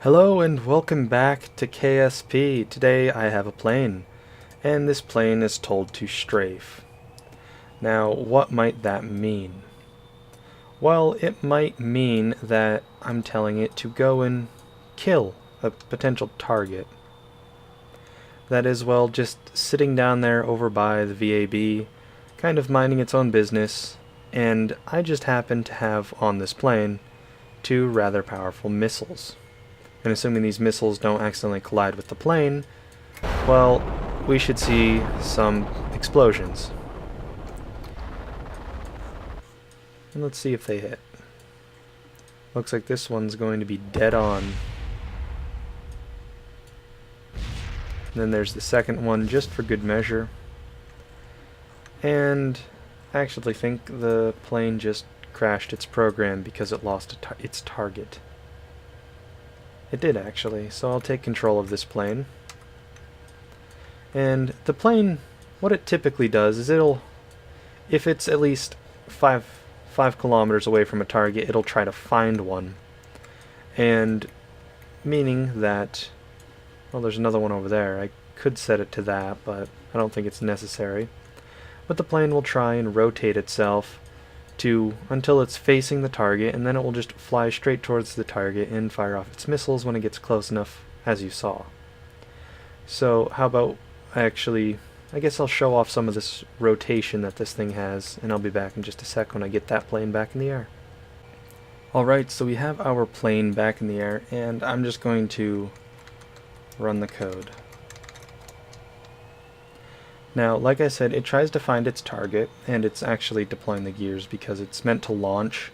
Hello and welcome back to KSP. Today I have a plane, and this plane is told to strafe. Now, what might that mean? Well, it might mean that I'm telling it to go and kill a potential target. That is, well, just sitting down there over by the VAB, kind of minding its own business, and I just happen to have on this plane two rather powerful missiles. And assuming these missiles don't accidentally collide with the plane, well, we should see some explosions. And let's see if they hit. Looks like this one's going to be dead on. And then there's the second one, just for good measure. And I actually think the plane just crashed its program because it lost its target. It did actually, so I'll take control of this plane. And the plane, what it typically does is if it's at least 5 kilometers away from a target, it'll try to find one. And meaning that, well, there's another one over there. I could set it to that, but I don't think it's necessary. But the plane will try and rotate itself until it's facing the target, and then it will just fly straight towards the target and fire off its missiles when it gets close enough, as you saw. So how about I guess I'll show off some of this rotation that this thing has, and I'll be back in just a sec when I get that plane back in the air. Alright, so we have our plane back in the air, and I'm just going to run the code. Now, like I said, it tries to find its target, and it's actually deploying the gears because it's meant to launch,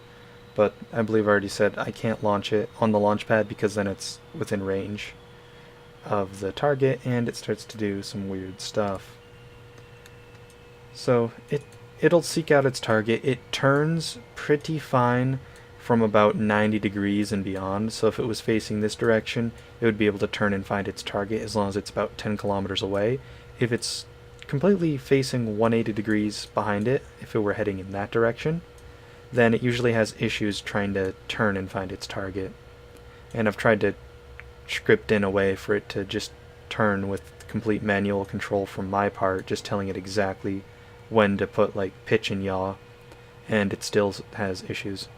but I believe I already said I can't launch it on the launch pad because then it's within range of the target, and it starts to do some weird stuff. So it'll seek out its target. It turns pretty fine from about 90 degrees and beyond, so if it was facing this direction, it would be able to turn and find its target as long as it's about 10 kilometers away. If it's completely facing 180 degrees behind it, if it were heading in that direction, then it usually has issues trying to turn and find its target. And I've tried to script in a way for it to just turn with complete manual control from my part, just telling it exactly when to put like pitch and yaw, and it still has issues.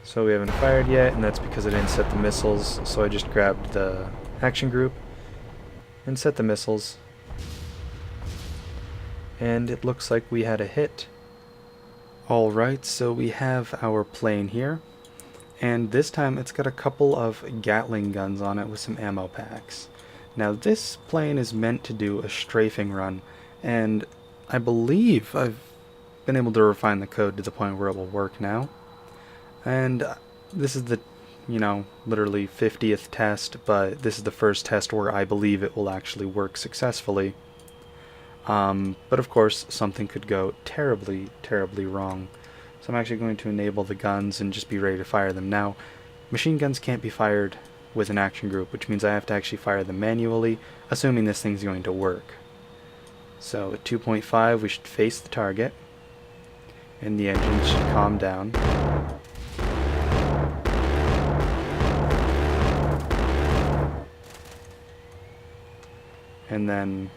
So we haven't fired yet, and that's because I didn't set the missiles, so I just grabbed the action group and set the missiles, and it looks like we had a hit. Alright, so we have our plane here, and this time it's got a couple of Gatling guns on it with some ammo packs. Now this plane is meant to do a strafing run, and I believe I've been able to refine the code to the point where it will work now. And this is the literally 50th test, but this is the first test where I believe it will actually work successfully. But of course, something could go terribly, terribly wrong. So I'm actually going to enable the guns and just be ready to fire them. Now, machine guns can't be fired with an action group, which means I have to actually fire them manually, assuming this thing's going to work. So at 2.5, we should face the target, and the engine should calm down. And then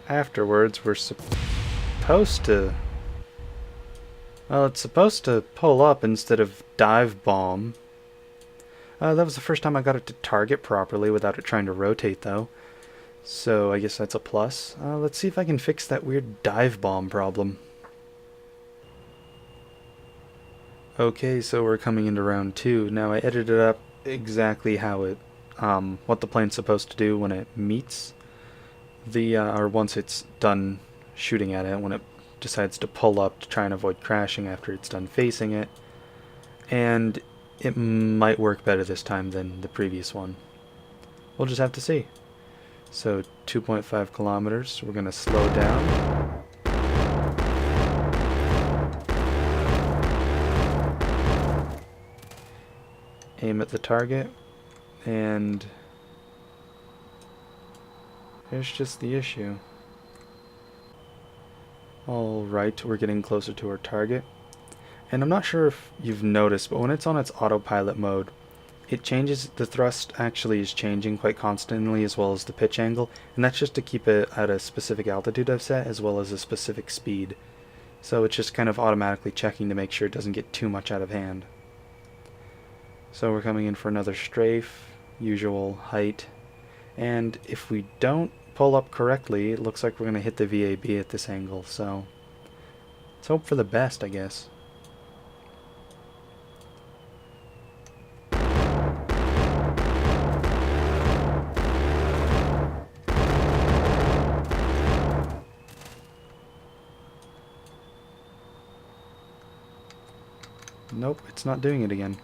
afterwards we're supposed to, well, it's supposed to pull up instead of dive bomb. That was the first time I got it to target properly without it trying to rotate though, so I guess that's a plus. Let's see if I can fix that weird dive bomb problem. Okay, so we're coming into round 2. Now I edited up exactly how what the plane's supposed to do when it meets or once it's done shooting at it, when it decides to pull up to try and avoid crashing after it's done facing it. And it might work better this time than the previous one. We'll just have to see. So 2.5 kilometers, we're going to slow down. Aim at the target. And here's just the issue. Alright, we're getting closer to our target. And I'm not sure if you've noticed, but when it's on its autopilot mode, it changes, the thrust actually is changing quite constantly as well as the pitch angle, and that's just to keep it at a specific altitude I've set as well as a specific speed. So it's just kind of automatically checking to make sure it doesn't get too much out of hand. So we're coming in for another strafe, usual height, and if we don't pull up correctly, it looks like we're going to hit the VAB at this angle, so let's hope for the best, I guess. Nope, it's not doing it again.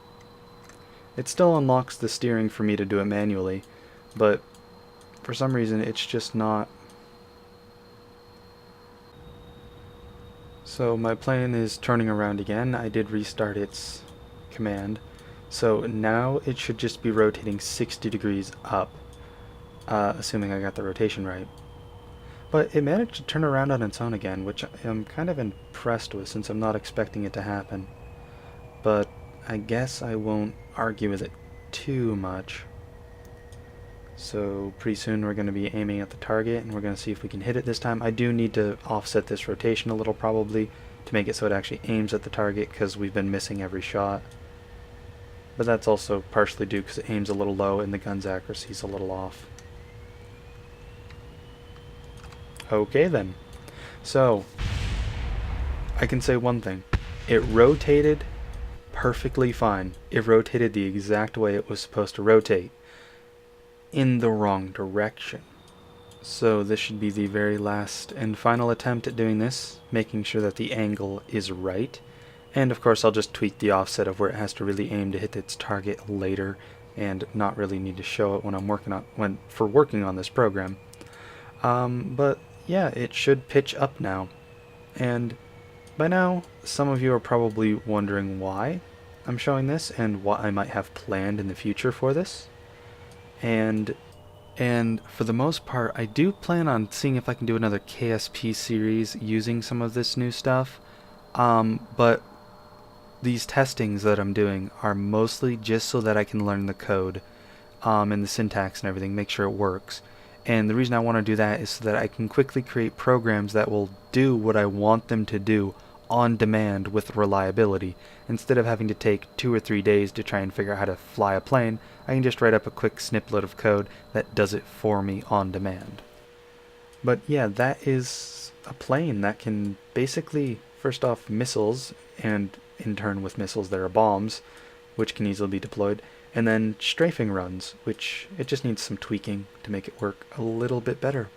It still unlocks the steering for me to do it manually, but for some reason it's just not. So my plane is turning around again. I did restart its command. So now it should just be rotating 60 degrees up, assuming I got the rotation right. But it managed to turn around on its own again, which I'm kind of impressed with since I'm not expecting it to happen. But I guess I won't argue with it too much. So pretty soon we're going to be aiming at the target and we're going to see if we can hit it this time. I do need to offset this rotation a little probably to make it so it actually aims at the target because we've been missing every shot. But that's also partially due because it aims a little low and the gun's accuracy is a little off. Okay then. So I can say one thing. It rotated perfectly fine. It rotated the exact way it was supposed to rotate, in the wrong direction. So this should be the very last and final attempt at doing this, making sure that the angle is right. And of course I'll just tweak the offset of where it has to really aim to hit its target later and not really need to show it when I'm working on this program. But yeah, it should pitch up now. And by now, some of you are probably wondering why I'm showing this and what I might have planned in the future for this. And for the most part, I do plan on seeing if I can do another KSP series using some of this new stuff. But these testings that I'm doing are mostly just so that I can learn the code and the syntax and everything, make sure it works. And the reason I want to do that is so that I can quickly create programs that will do what I want them to do on demand with reliability. Instead of having to take 2 or 3 days to try and figure out how to fly a plane, I can just write up a quick snippet of code that does it for me on demand. But yeah, that is a plane that can basically, first off, missiles, and in turn with missiles there are bombs, which can easily be deployed, and then strafing runs, which it just needs some tweaking to make it work a little bit better.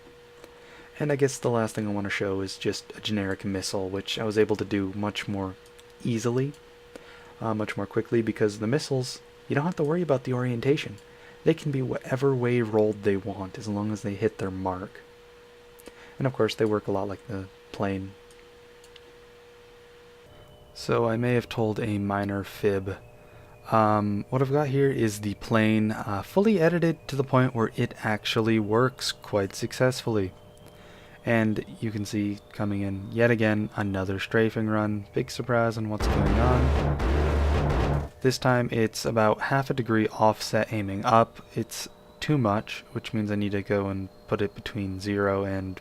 And I guess the last thing I want to show is just a generic missile, which I was able to do much more easily, much more quickly, because the missiles, you don't have to worry about the orientation. They can be whatever way rolled they want, as long as they hit their mark. And of course, they work a lot like the plane. So I may have told a minor fib. What I've got here is the plane fully edited to the point where it actually works quite successfully. And you can see coming in yet again another strafing run. Big surprise on what's going on. This time it's about half a degree offset aiming up. It's too much, which means I need to go and put it between 0 and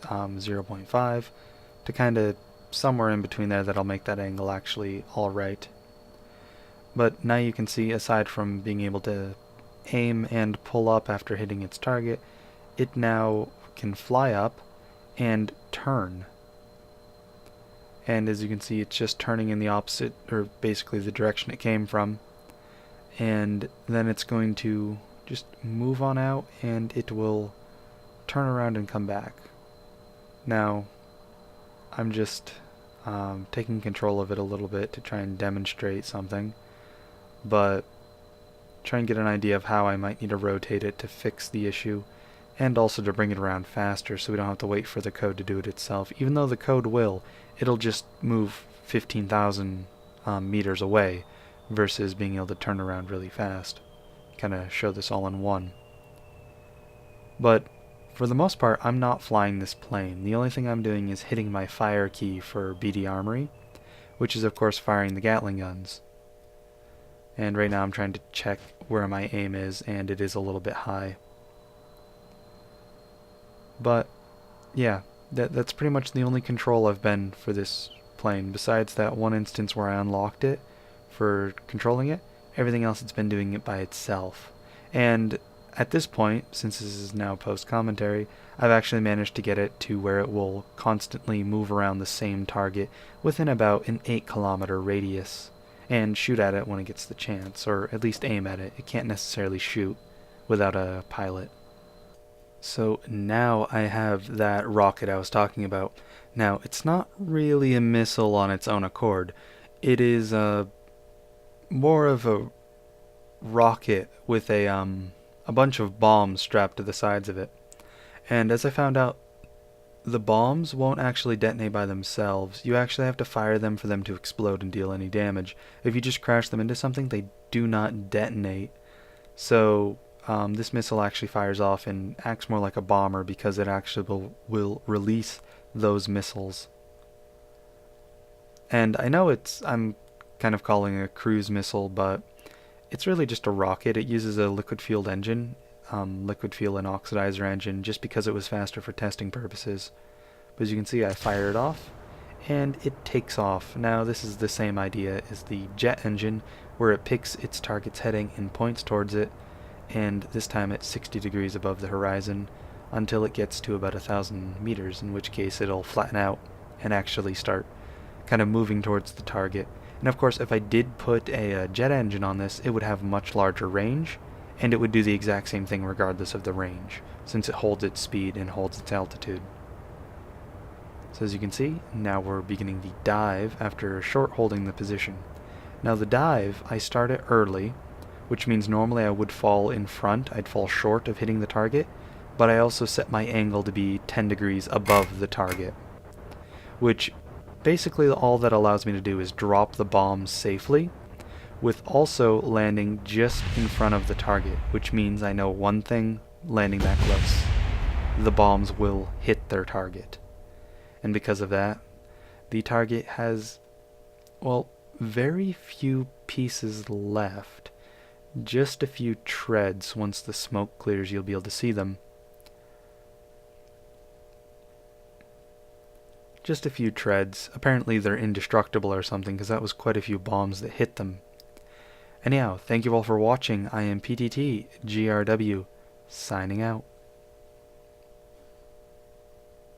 0.5 to kind of somewhere in between there that'll make that angle actually alright. But now you can see, aside from being able to aim and pull up after hitting its target, it now can fly up and turn. And as you can see, it's just turning in the opposite, or basically the direction it came from. And then it's going to just move on out and it will turn around and come back. Now, I'm just taking control of it a little bit to try and demonstrate something, but try and get an idea of how I might need to rotate it to fix the issue, and also to bring it around faster so we don't have to wait for the code to do it itself. Even though the code will, it'll just move 15,000 meters away versus being able to turn around really fast. Kind of show this all in one. But for the most part, I'm not flying this plane. The only thing I'm doing is hitting my fire key for BD Armory, which is of course firing the Gatling guns. And right now I'm trying to check where my aim is, and it is a little bit high. But yeah, that's pretty much the only control I've been for this plane. Besides that one instance where I unlocked it for controlling it, everything else it's been doing it by itself. And at this point, since this is now post-commentary, I've actually managed to get it to where it will constantly move around the same target within about an 8-kilometer radius, and shoot at it when it gets the chance, or at least aim at it. It can't necessarily shoot without a pilot. So now I have that rocket I was talking about. Now, it's not really a missile on its own accord. It is more of a rocket with a bunch of bombs strapped to the sides of it. And as I found out, the bombs won't actually detonate by themselves. You actually have to fire them for them to explode and deal any damage. If you just crash them into something, they do not detonate. So this missile actually fires off and acts more like a bomber because it actually will release those missiles. And I know I'm kind of calling it a cruise missile, but it's really just a rocket. It uses a liquid fueled engine, liquid fuel and oxidizer engine, just because it was faster for testing purposes. But as you can see, I fire it off, and it takes off. Now this is the same idea as the jet engine, where it picks its target's heading and points towards it, and this time at 60 degrees above the horizon, until it gets to about 1,000 meters, in which case it'll flatten out and actually start kind of moving towards the target. And of course, if I did put a jet engine on this, it would have much larger range, and it would do the exact same thing regardless of the range, since it holds its speed and holds its altitude. So as you can see, now we're beginning the dive after short holding the position. Now the dive, I start it early, which means normally I would fall in front, I'd fall short of hitting the target, but I also set my angle to be 10 degrees above the target, which basically all that allows me to do is drop the bombs safely, with also landing just in front of the target, which means I know one thing, landing that close, the bombs will hit their target. And because of that, the target has, well, very few pieces left. Just a few treads. Once the smoke clears, you'll be able to see them. Just a few treads. Apparently they're indestructible or something, because that was quite a few bombs that hit them. Anyhow, thank you all for watching. I am PTT GRW, signing out.